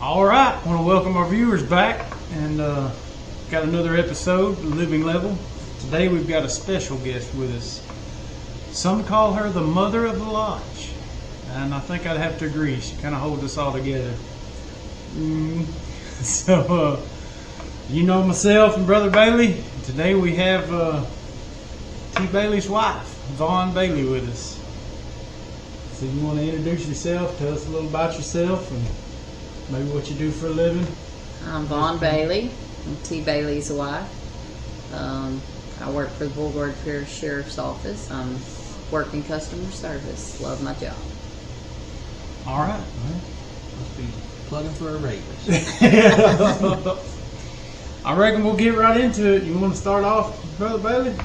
All right, I want to welcome our viewers back, and got another episode of Living Level. Today we've got a special guest with us. Some call her the mother of the lodge, and I think I'd have to agree. She kind of holds us all together. So, you know myself and Brother Bailey. Today we have T. Bailey's wife, Vaughn Bailey, with us. So you want to introduce yourself, tell us a little about yourself, and maybe what you do for a living? I'm Vaughn Bailey. I'm T. Bailey's wife. I work for the Boulevard Parish Sheriff's Office. I'm working customer service. Love my job. All right. Must be plugging for a raise. I reckon we'll get right into it. You want to start off, Brother Bailey?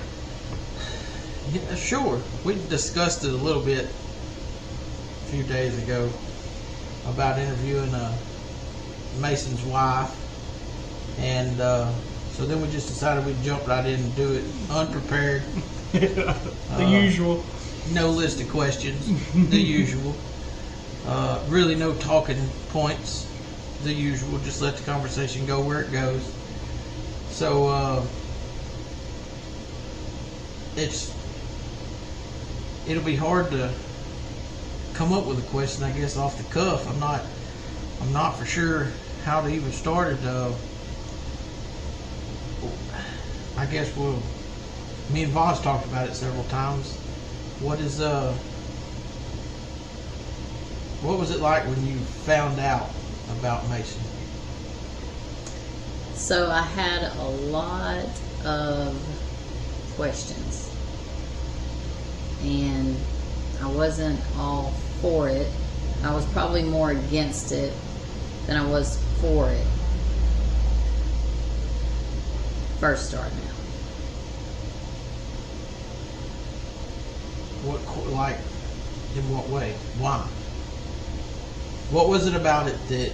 Yeah, sure. We discussed it a little bit a few days ago about interviewing Mason's wife, and so then we just decided we'd jump right in and do it unprepared. The usual. No list of questions. The usual. Really no talking points. The usual. Just let the conversation go where it goes. So it'll be hard to come up with a question, I guess, off the cuff. I'm not for sure how to even start it. I guess me and Voss talked about it several times. What was it like when you found out about Mason? So I had a lot of questions, and I wasn't all for it. I was probably more against it than I was for it. First starting out. Like, in what way? Why? What was it about it that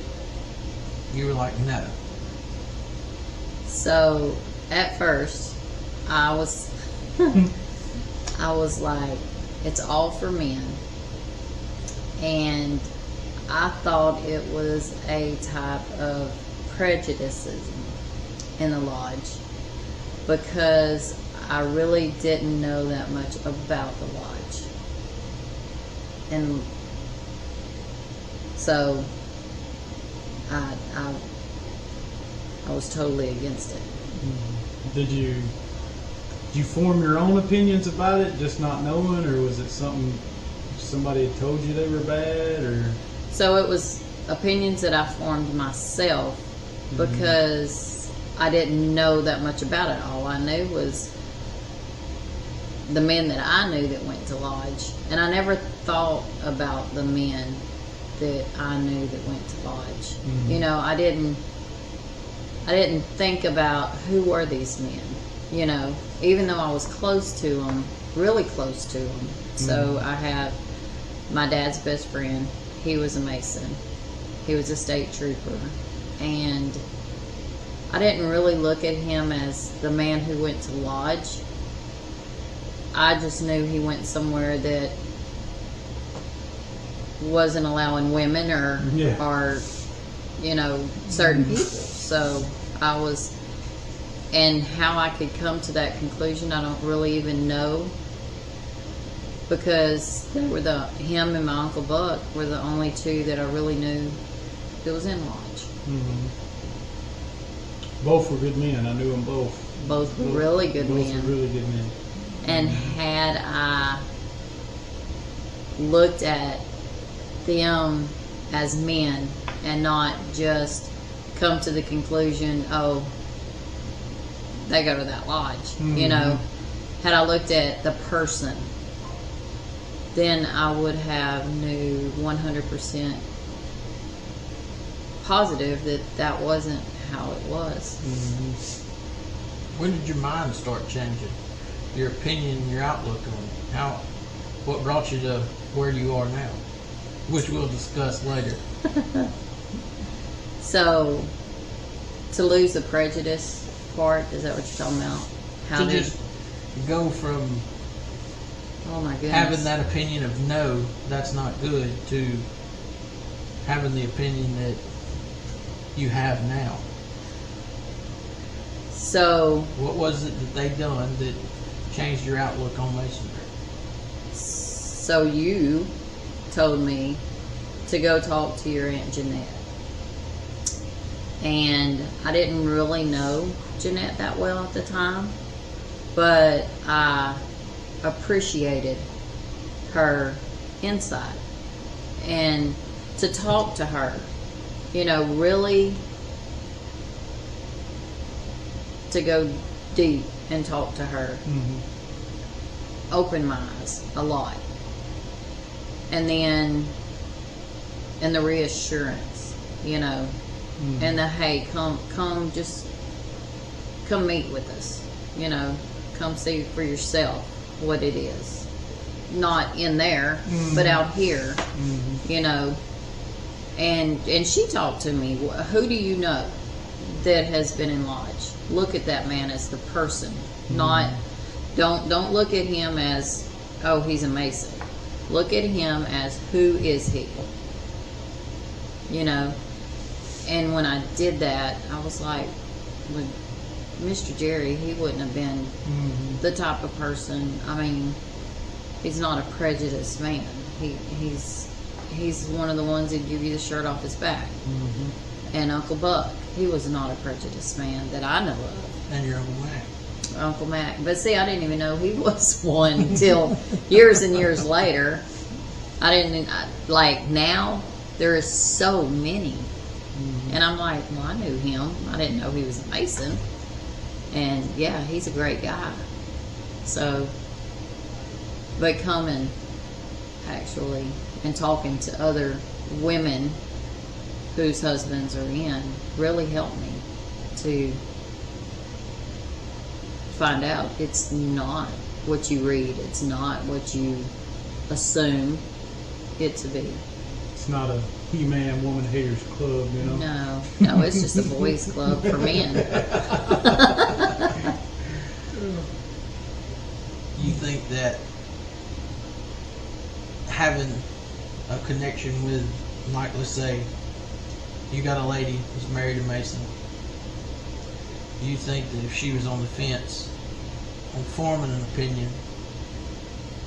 you were like, no? So at first, I was like, it's all for men. And I thought it was a type of prejudice in the lodge, because I really didn't know that much about the lodge. And so I was totally against it. Did you form your own opinions about it, just not knowing, or was it something somebody had told you they were bad, or? So it was opinions that I formed myself, because I didn't know that much about it. All I knew was the men that I knew that went to lodge, and I never thought about the men that I knew that went to lodge. You know, I didn't think about who were these men, you know, even though I was close to them, really close to them. So I have my dad's best friend. He was a Mason. He was a state trooper. And I didn't really look at him as the man who went to lodge. I just knew he went somewhere that wasn't allowing women or you know, certain people. So I was, and how I could come to that conclusion, I don't really even know, because they were him and my Uncle Buck were the only two that I really knew that was in lodge. Both were good men. I knew them both. Both were really good men. Both were really good men. And had I looked at them as men and not just come to the conclusion, oh, they go to that lodge, you know, had I looked at the person, then I would have knew 100% positive that wasn't how it was. When did your mind start changing? Your opinion, your outlook on what brought you to where you are now, which we'll discuss later. So, to lose the prejudice part, is that what you're talking about? How to just go from oh my goodness, having that opinion of no, that's not good, to having the opinion that you have now? So, What was it that they done that changed your outlook on Masonry? so you told me to go talk to your Aunt Jeanette. And I didn't really know Jeanette that well at the time, but I appreciated her insight. And to talk to her, you know, really to go deep and talk to her opened my eyes a lot. And then, and the reassurance, you know, and the, hey, come meet with us, you know, come see for yourself what it is. Not in there, but out here, you know. And she talked to me. Who do you know that has been in lodge? Look at that man as the person, not. Don't look at him as, oh, he's a Mason. Look at him as, who is he? You know. And when I did that, I was like, with Mr. Jerry, he wouldn't have been the type of person. I mean, he's not a prejudiced man. He's one of the ones that give you the shirt off his back. And Uncle Buck, he was not a prejudiced man that I know of. And your Uncle Mac. Uncle Mac. But see, I didn't even know he was one until years and years later. Like now, there is so many. And I'm like, well, I knew him. I didn't know he was a Mason. And yeah, he's a great guy. So, but coming actually and talking to other women whose husbands are in really helped me to find out it's not what you read. It's not what you assume it to be. It's not a He-Man Woman Haters Club, you know? No, it's just a boys' club for men. You think that having a connection with, like, let's say, you got a lady who's married a Mason. You think that if she was on the fence on forming an opinion,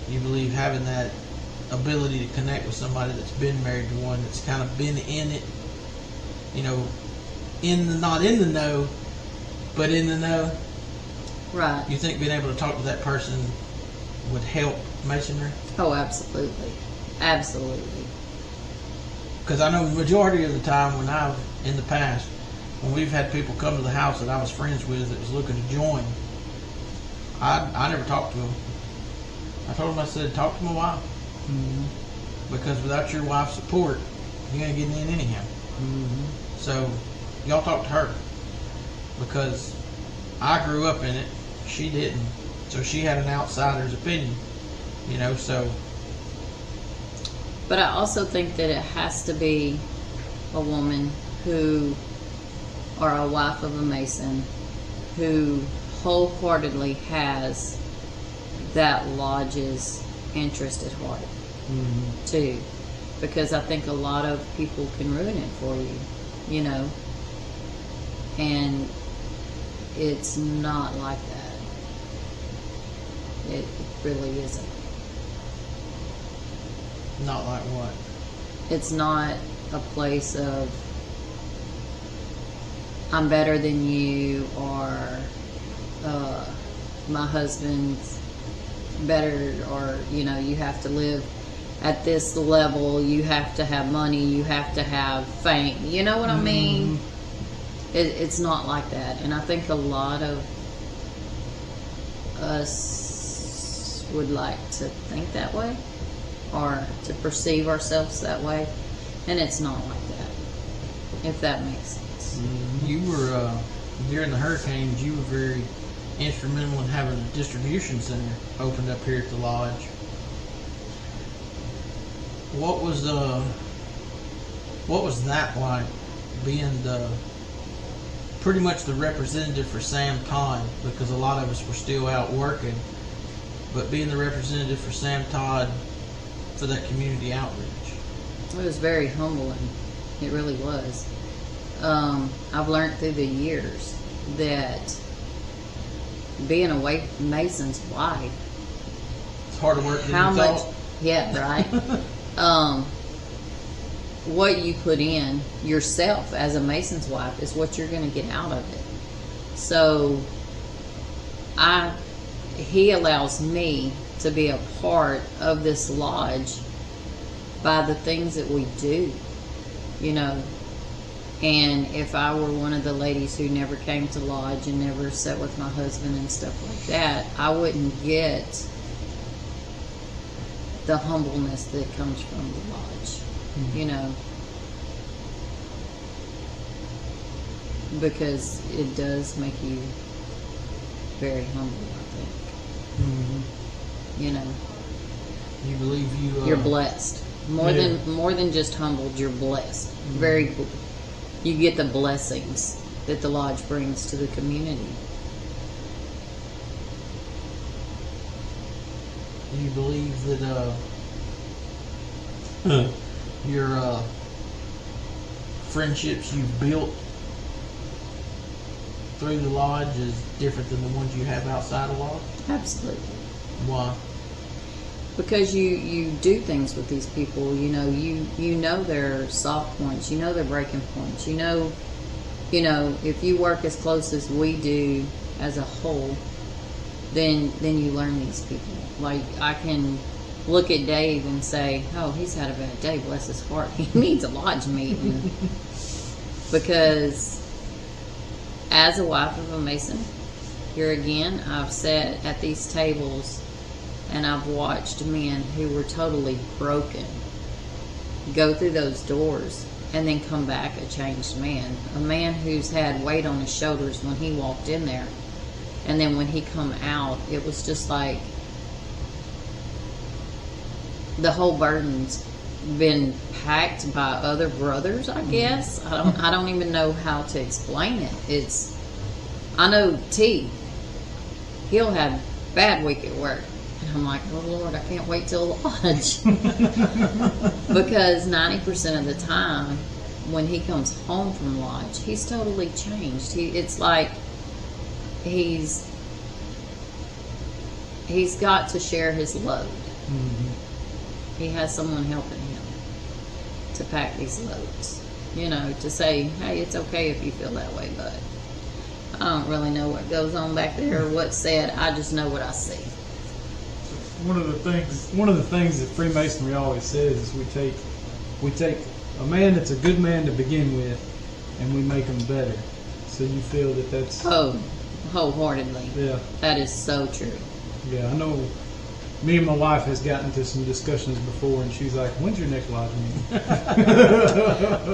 you believe having that ability to connect with somebody that's been married to one, that's kind of been in it, you know, not in the know, but in the know. Right. You think being able to talk to that person would help Masonry? Oh, absolutely. Absolutely. Because I know the majority of the time in the past, when we've had people come to the house that I was friends with that was looking to join, I never talked to them. I told them, I said, talk to my wife. Because without your wife's support, you ain't getting in anyhow. So y'all talk to her, because I grew up in it, she didn't, so she had an outsider's opinion, you know. So, but I also think that it has to be a woman who, or a wife of a Mason, who wholeheartedly has that lodge's interest at heart too, because I think a lot of people can ruin it for you, you know, and it's not like that. It really isn't. not like what? It's not a place of I'm better than you, or my husband's better, or you know, you have to live at this level, you have to have money, you have to have fame, you know what I mean? It's not like that. And I think a lot of us would like to think that way, or to perceive ourselves that way, and it's not like that, if that makes sense. You were during the hurricanes, you were very instrumental in having a distribution center opened up here at the lodge. What was that like, being pretty much the representative for Sam Todd, because a lot of us were still out working, but being the representative for Sam Todd for that community outreach? It was very humbling. It really was. I've learned through the years that being a Mason's wife, It's harder work than how you much, thought. yeah, right. What you put in yourself as a Mason's wife is what you're going to get out of it. So he allows me to be a part of this lodge by the things that we do, you know. And if I were one of the ladies who never came to lodge and never sat with my husband and stuff like that, I wouldn't get the humbleness that comes from the lodge, you know. Because it does make you very humble, I think. You know, You believe you're blessed. More than just humbled, you're blessed. Very, you get the blessings that the lodge brings to the community. Do you believe that your friendships you've built through the lodge is different than the ones you have outside of lodge? Absolutely. Why? Because you do things with these people, you know their soft points, you know their breaking points, you know if you work as close as we do as a whole, then you learn these people. Like, I can look at Dave and say, oh, he's had a bad day, bless his heart, he needs a lodge meeting. Because as a wife of a Mason, here again, I've sat at these tables and I've watched men who were totally broken go through those doors and then come back a changed man. A man who's had weight on his shoulders when he walked in there. And then when he come out, it was just like the whole burden's been packed by other brothers, I guess. I don't even know how to explain it. I know T, he'll have bad week at work. And I'm like, oh Lord, I can't wait till lodge. Because 90% of the time when he comes home from lodge, he's totally changed. It's like he's got to share his load. He has someone helping him to pack these loads. To say, hey, it's okay if you feel that way, but I don't really know what goes on back there or what's said. I just know what I see. One of the things that Freemasonry always says is we take a man that's a good man to begin with, and we make him better. So you feel that's wholeheartedly. Yeah, that is so true. Yeah, I know. Me and my wife has gotten to some discussions before, and she's like, "When's your next lodge meeting?"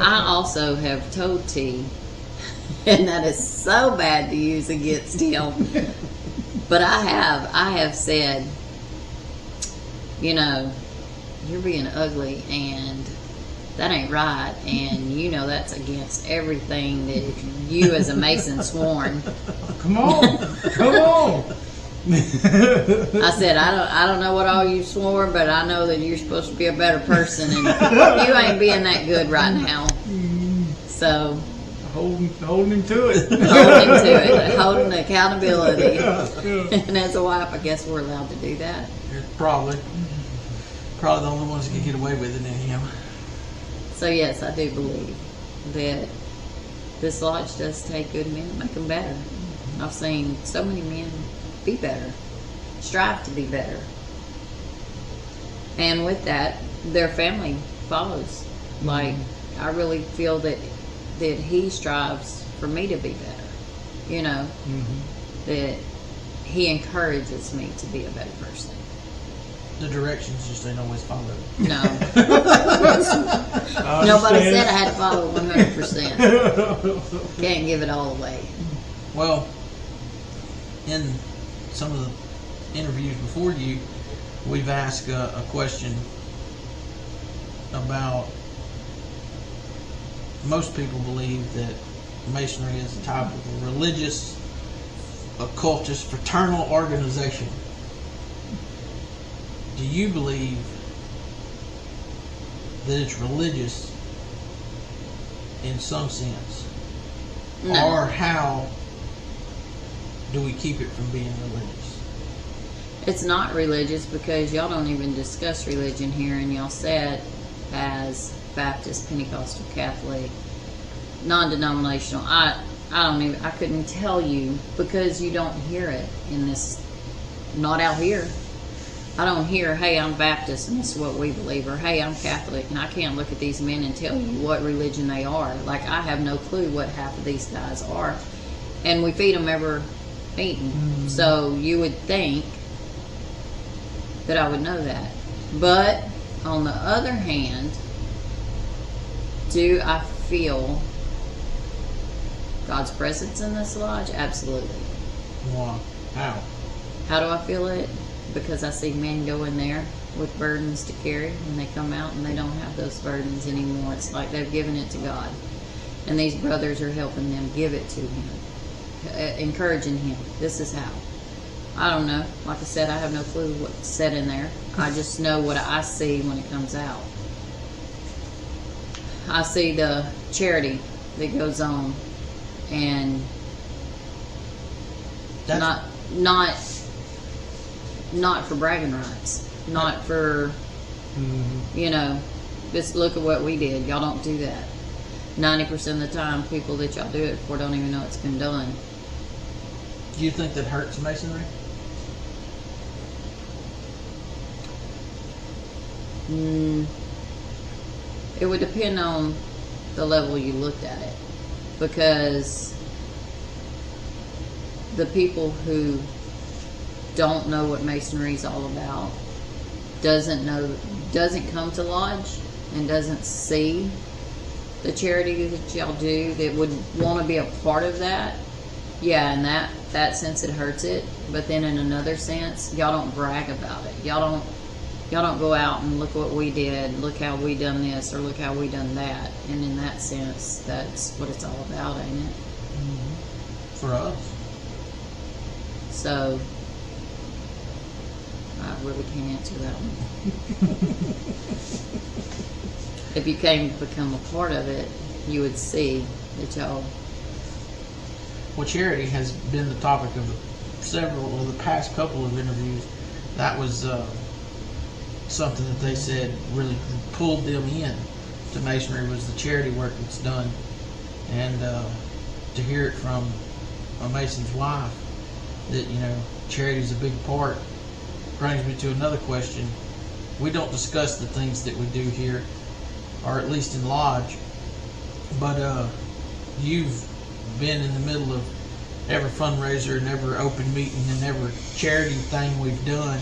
I also have told T, and that is so bad to use against him. But I have said, you're being ugly and that ain't right, and that's against everything that you as a Mason sworn. Come on. I said, I don't know what all you swore, but I know that you're supposed to be a better person, and you ain't being that good right now. So holding him to it. Holding accountability. And as a wife, I guess we're allowed to do that. Probably the only ones that can get away with it in him. So yes, I do believe that this lodge does take good men and make them better. I've seen so many men be better, strive to be better, and with that, their family follows. Like, I really feel that he strives for me to be better. That he encourages me to be a better person. The directions just ain't always followed. No. Nobody said I had to follow 100%. Can't give it all away. Well, in some of the interviews before you, we've asked a question about, most people believe that Masonry is a type of a religious, occultist, fraternal organization. Do you believe that it's religious in some sense? No. Or how do we keep it from being religious? It's not religious because y'all don't even discuss religion here, and y'all said as Baptist, Pentecostal, Catholic, non-denominational. I couldn't tell you because you don't hear it in this, not out here. I don't hear, hey, I'm Baptist and this is what we believe, or hey, I'm Catholic, and I can't look at these men and tell you what religion they are. Like, I have no clue what half of these guys are. And we feed them every meeting. Mm-hmm. So you would think that I would know that. But on the other hand, do I feel God's presence in this lodge? Absolutely. Why? How? How do I feel it? Because I see men go in there with burdens to carry, and they come out and they don't have those burdens anymore. It's like they've given it to God. And these brothers are helping them give it to Him, encouraging Him. This is how. I don't know. Like I said, I have no clue what's said in there. I just know what I see when it comes out. I see the charity that goes on, and not for bragging rights, not for, just look at what we did. Y'all don't do that. 90% of the time, people that y'all do it for don't even know it's been done. Do you think that hurts Masonry? It would depend on the level you looked at it, because the people who don't know what Masonry is all about, doesn't come to lodge and doesn't see the charity that y'all do, that would want to be a part of that. Yeah, in that sense it hurts it, but then in another sense, y'all don't brag about it. Y'all don't go out and look what we did, look how we done this, or look how we done that. And in that sense, that's what it's all about, ain't it? Mm-hmm. For us. So I really can't answer that one. If you came to become a part of it, you would see that y'all. Well, charity has been the topic of the past couple of interviews. That was something that they said really pulled them in to Masonry, was the charity work that's done. And to hear it from a Mason's wife that, charity's a big part, brings me to another question. We don't discuss the things that we do here, or at least in lodge, but you've been in the middle of every fundraiser and every open meeting and every charity thing we've done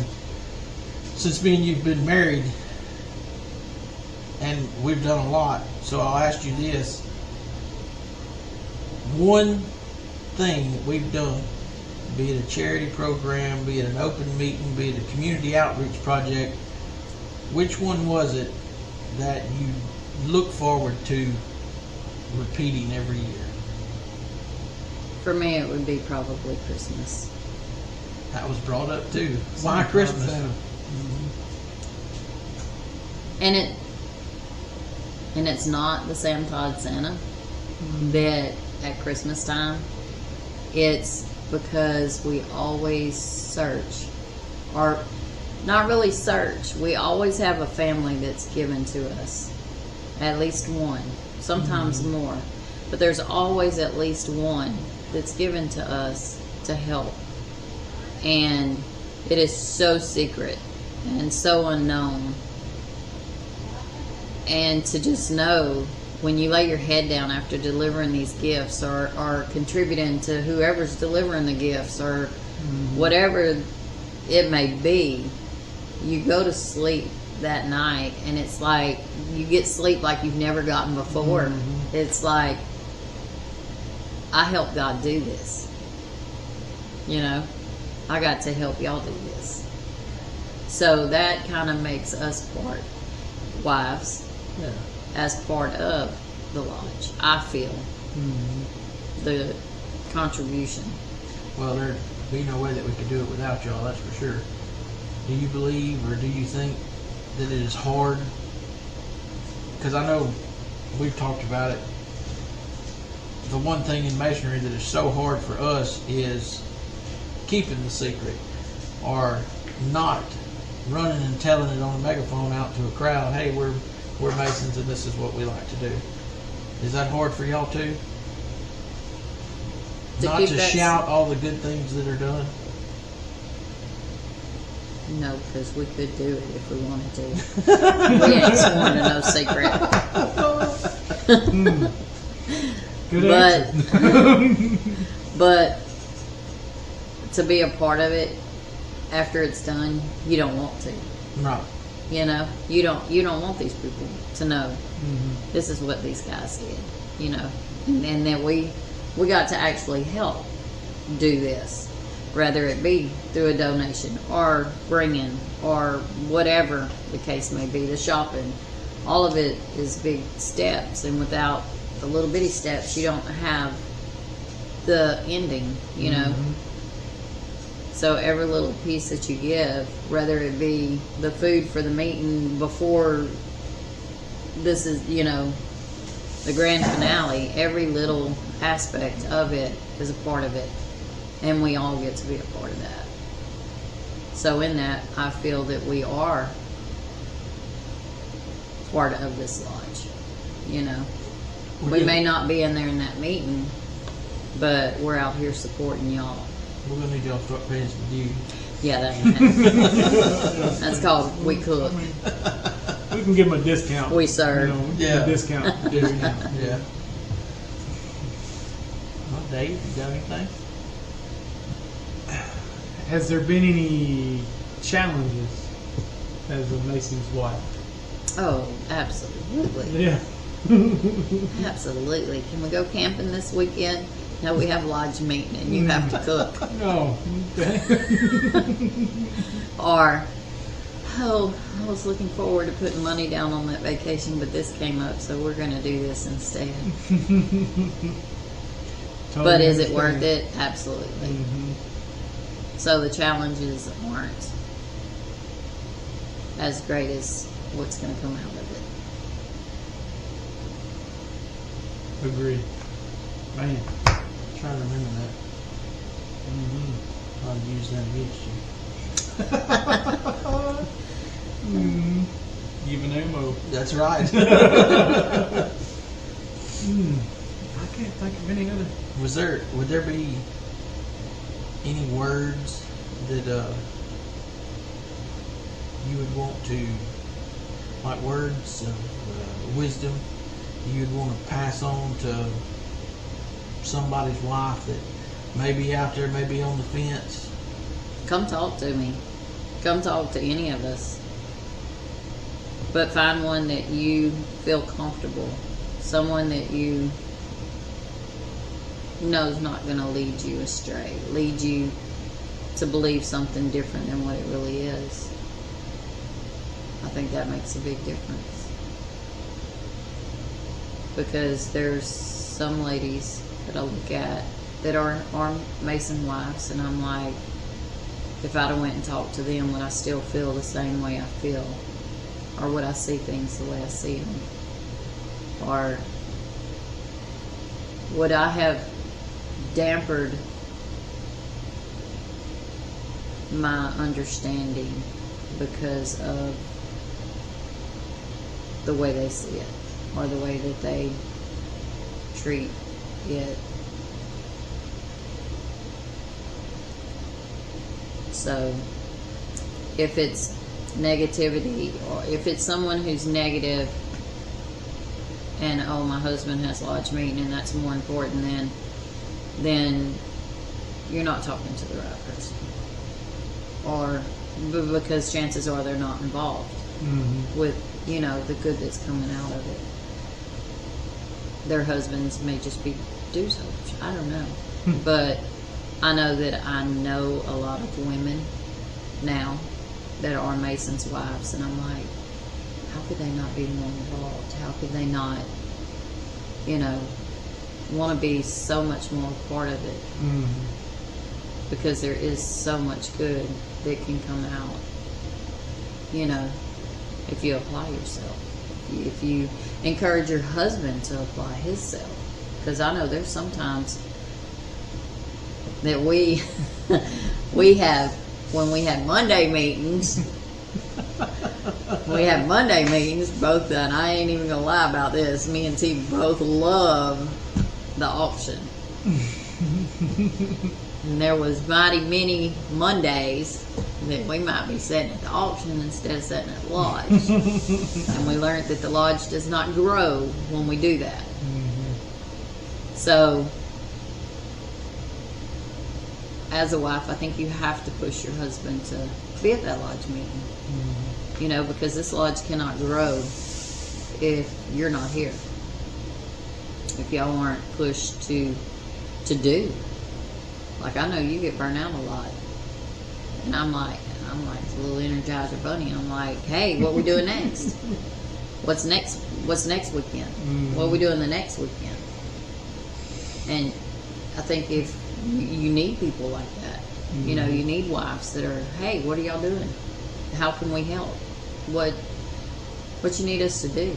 since me and you've been married, and we've done a lot. So I'll ask you this. One thing that we've done, be it a charity program, be it an open meeting, be it a community outreach project, which one was it that you look forward to repeating every year? For me, it would be probably Christmas. That was brought up too. Why Christmas? And it's not the Sam Todd Santa that at Christmas time. It's because we always search, or not really search. We always have a family that's given to us, at least one, sometimes more, but there's always at least one that's given to us to help. And it is so secret and so unknown. And to just know when you lay your head down after delivering these gifts, or contributing to whoever's delivering the gifts, or whatever it may be, you go to sleep that night and it's like you get sleep like you've never gotten before. It's like, I helped God do this. I got to help y'all do this. So that kind of makes us wives, as part of the lodge. I feel the contribution. Well, there'd be no way that we could do it without y'all, that's for sure. Do you believe, or do you think that it is hard? Because I know we've talked about it the one thing in Masonry that is so hard for us is keeping the secret, or not running and telling it on a megaphone out to a crowd, hey, we're Masons and this is what we like to do. Is that hard for y'all too? Not to shout all the good things that are done? No, because we could do it if we wanted to. We ain't sworn to no secret. Good but, answer. but to be a part of it after it's done, you don't want to. Right. You know, you don't want these people to know this is what these guys did. You know, and that we got to actually help do this, whether it be through a donation or bringing or whatever the case may be, the shopping. All of it is big steps, and without the little bitty steps, you don't have the ending. You know. So every little piece that you give, whether it be the food for the meeting before this is, you know, the grand finale, every little aspect of it is a part of it. And we all get to be a part of that. So in that, I feel that we are part of this lodge. You know, we may not be in there in that meeting, but we're out here supporting y'all. We're going to need y'all to start paying some dues. Yeah, that ain't it. That's called we cook. We can give them a discount. We serve. You know, Yeah. A discount. Yeah. Well, Dave, you got anything? Has there been any challenges as a Mason's wife? Oh, absolutely. Yeah. Absolutely. Can we go camping this weekend? No, we have lodge meeting and you have to cook. Oh, okay. Or, oh, I was looking forward to putting money down on that vacation, but this came up, so we're going to do this instead. Totally But is it understand. worth it? Absolutely. So the challenges aren't as great as what's going to come out of it. Agreed. Man. Trying to remember that. I'll use that against you. Even ammo. That's right. I can't think of any other. Would there be any words that you would want to, like words of wisdom, you would want to pass on to somebody's wife that may be out there, may be on the fence? Come talk to me. Come talk to any of us. But find one that you feel comfortable. Someone that you know is not going to lead you astray. Lead you to believe something different than what it really is. I think that makes a big difference. Because there's some ladies that I look at that are Mason wives, and I'm like, if I'd have went and talked to them, would I still feel the same way I feel? Or would I see things the way I see them? Or would I have dampered my understanding because of the way they see it, or the way that they treat it? So if it's negativity, or if it's someone who's negative and, oh, my husband has lodge meeting and that's more important, then you're not talking to the right person. Or because chances are they're not involved with, you know, the good that's coming out of it. Their husbands may just be doozers. I don't know. But I know that I know a lot of women now that are Mason's wives, and I'm like, how could they not be more involved? How could they not, you know, want to be so much more a part of it? Because there is so much good that can come out, you know, if you apply yourself. If you encourage your husband to apply himself, because I know there's sometimes that we we have, when we had Monday meetings, both, and I ain't even gonna lie about this, me and T both love the auction. And there was mighty many Mondays that we might be sitting at the auction instead of sitting at the lodge. And we learned that the lodge does not grow when we do that. So, as a wife, I think you have to push your husband to be at that lodge meeting. You know, because this lodge cannot grow if you're not here. If y'all aren't pushed to do. Like, I know you get burnt out a lot. And I'm like a little Energizer bunny. I'm like, hey, what we doing next? What's next weekend? What are we doing the next weekend? And I think if you need people like that, you know, you need wives that are, hey, what are y'all doing? How can we help? What you need us to do?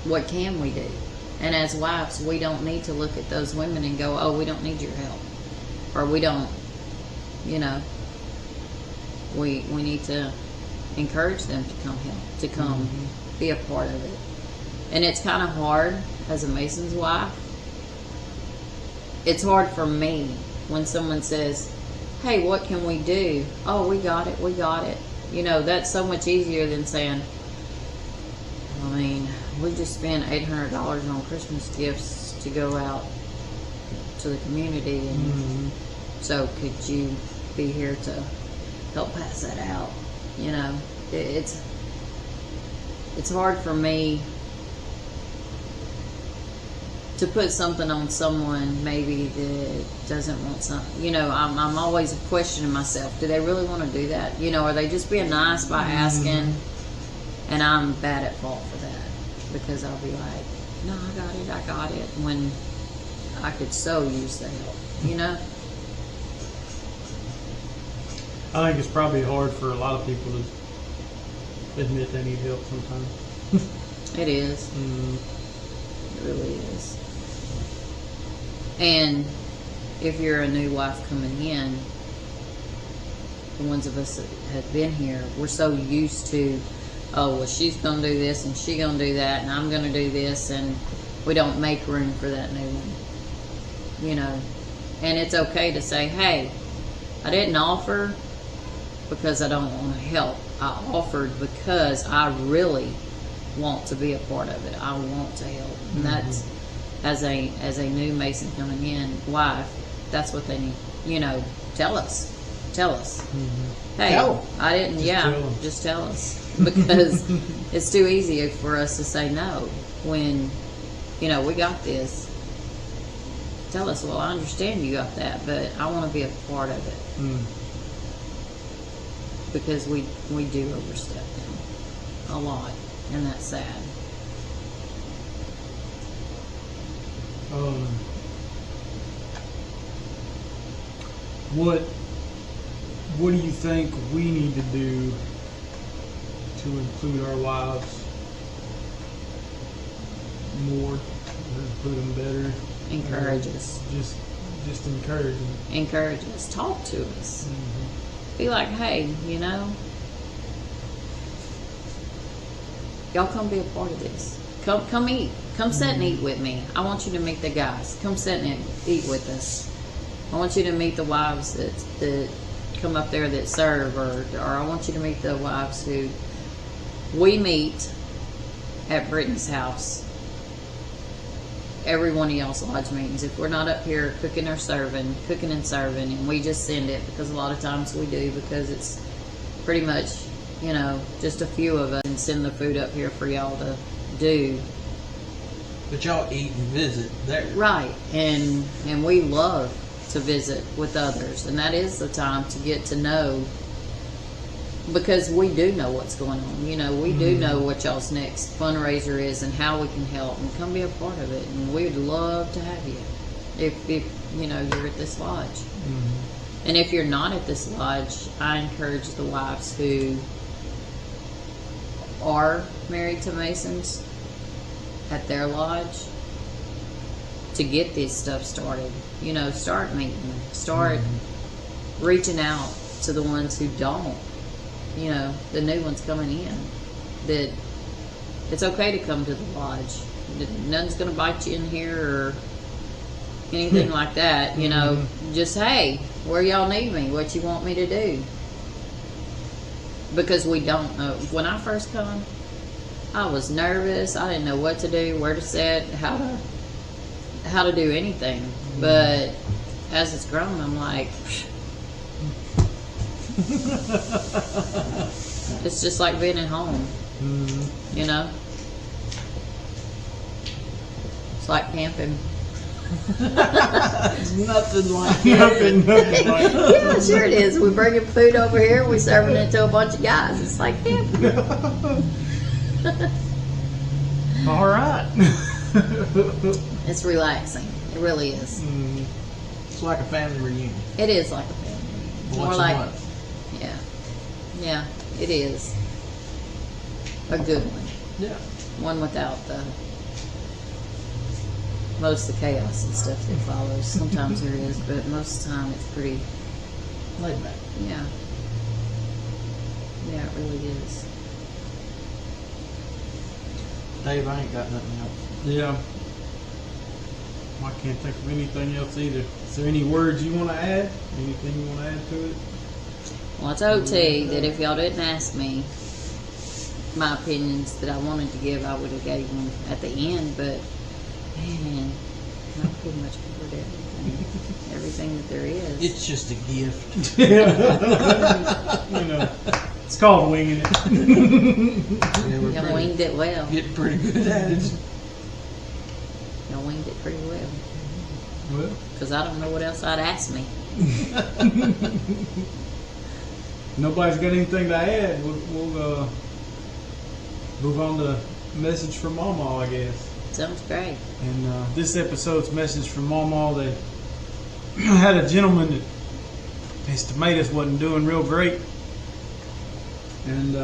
What can we do? And as wives, we don't need to look at those women and go, oh, we don't need your help. Or we don't, you know, we need to encourage them to come help, to come be a part of it. And it's kind of hard as a Mason's wife. It's hard for me when someone says, hey, what can we do? Oh, we got it. You know, that's so much easier than saying, I mean, we just spent $800 on Christmas gifts to go out to the community, and so could you be here to help pass that out? You know, it's hard for me to put something on someone maybe that doesn't want something. You know, I'm always questioning myself. Do they really want to do that? You know, are they just being nice by asking? And I'm bad at fault for that, because I'll be like, no, I got it, when I could so use the help, you know? I think it's probably hard for a lot of people to admit they need help sometimes. It is. It really is. And if you're a new wife coming in, the ones of us that have been here, we're so used to, oh, well, she's going to do this and she's going to do that and I'm going to do this, and we don't make room for that new one. You know, and it's okay to say, hey, I didn't offer because I don't want to help. I offered because I really want to be a part of it. I want to help. And that's, as a new Mason coming in, wife, that's what they need. You know, tell us. Hey, I didn't, just tell us. Because it's too easy for us to say no when, you know, we got this. Tell us, well, I understand you got that, but I want to be a part of it. Because we do overstep them a lot, and that's sad. What do you think we need to do to include our wives more, or include them better? Encourage us. Just encourage them. Encourage us. Talk to us. Be like, hey, you know, y'all come be a part of this. Come eat. Come sit and eat with me. I want you to meet the guys. Come sit and eat with us. I want you to meet the wives that come up there that serve, or I want you to meet the wives who we meet at Brittany's house. Every one of y'all's lodge meetings. If we're not up here cooking and serving, and we just send it, because a lot of times we do, because it's pretty much, you know, just a few of us, and send the food up here for y'all to do. But y'all eat and visit there. Right. And we love to visit with others, and that is the time to get to know, because we do know what's going on. You know, we do know what y'all's next fundraiser is and how we can help, and come be a part of it. And we would love to have you if you know, you're at this lodge. And if you're not at this lodge, I encourage the wives who are married to Masons at their lodge to get this stuff started. You know, start meeting, start reaching out to the ones who don't. You know, the new ones coming in. That it's okay to come to the lodge. Nothing's gonna bite you in here or anything like that. You know, just hey, where y'all need me? What you want me to do? Because we don't know. When I first come, I was nervous. I didn't know what to do, where to sit, how to do anything. But as it's grown, I'm like, it's just like being at home. You know, it's like camping. It's nothing like Nothing like Yeah, sure it is. We bringing food over here. We serving it to a bunch of guys. It's like camping. All right. It's relaxing. It really is. It's like a family reunion. It is like a family. More Once a like, month. yeah, it is a good one. Yeah. One without most of the chaos and stuff that follows. Sometimes there is, but most of the time it's pretty. Laid back. Yeah. Yeah, it really is. Dave, I ain't got nothing else. Yeah. I can't think of anything else either. Is there any words you want to add? Anything you want to add to it? Well, I told T that if y'all didn't ask me my opinions that I wanted to give, I would have gave them at the end, but man, I pretty much covered everything. Everything that there is. It's just a gift. You know, it's called winging it. Yeah, we're Y'all pretty- winged it well. getting pretty good at it. Y'all winged it pretty well. Well, Because I don't know what else I'd ask me. nobody's got anything to add. We'll move on to message from Mama, I guess. Sounds great. And this episode's message from Mama, that had a gentleman that his tomatoes wasn't doing real great, and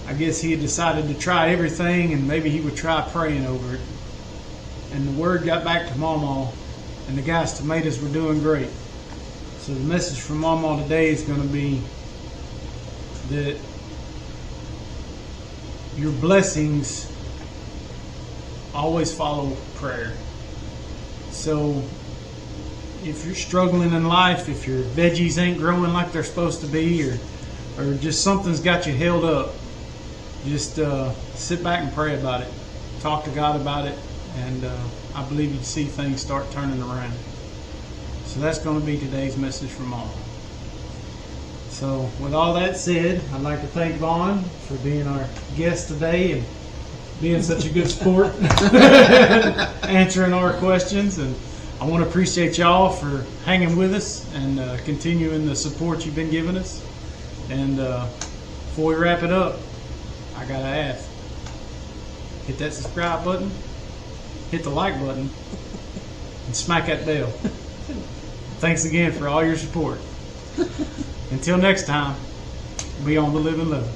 I guess he had decided to try everything, and maybe he would try praying over it. And the word got back to Mama, and the guy's tomatoes were doing great. So the message from Mama today is going to be that your blessings always follow prayer. So if you're struggling in life, if your veggies ain't growing like they're supposed to be, or just something's got you held up, just sit back and pray about it. Talk to God about it, and I believe you'd see things start turning around. So that's going to be today's message from Mama. So with all that said, I'd like to thank Vaughn for being our guest today and being such a good sport, answering our questions. And I want to appreciate y'all for hanging with us and continuing the support you've been giving us. And before we wrap it up, I got to ask, hit that subscribe button, hit the like button, and smack that bell. Thanks again for all your support. Until next time, be on the live and love.